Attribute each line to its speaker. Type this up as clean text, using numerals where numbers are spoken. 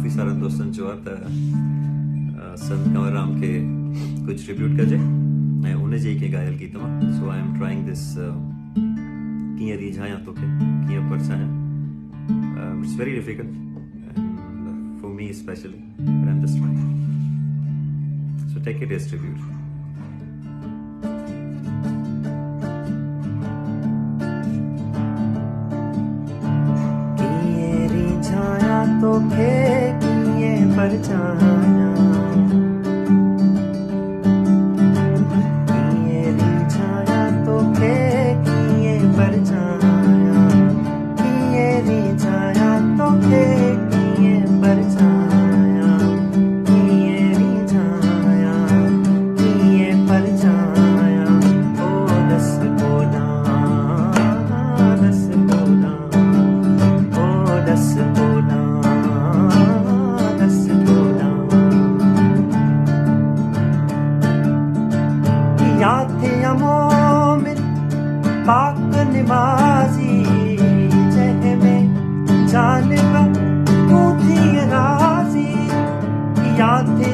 Speaker 1: काफ़ी सारा दोस्तन जो आता संत कंवरराम के कुछ ट्रिब्यूट कजे ऐं उन जे के गायल गीत मां so I am trying this कीअं रिझायां तोखे कीअं परछायां it's very difficult for me specially but I am just trying so take it as tribute
Speaker 2: तोखे कीअं परछायां कीअं रिझायां तोखे कीअं परछायां कीअं रिझायां तोखे कीअं परछायां कीअं रिझायां कीअं परछायां ओ दस कोॾां दस कोॾां ओ दस कोॾां याथे मोमिन पाक निमाज़ी जंहिंमें जान तूं थी राज़ी याथे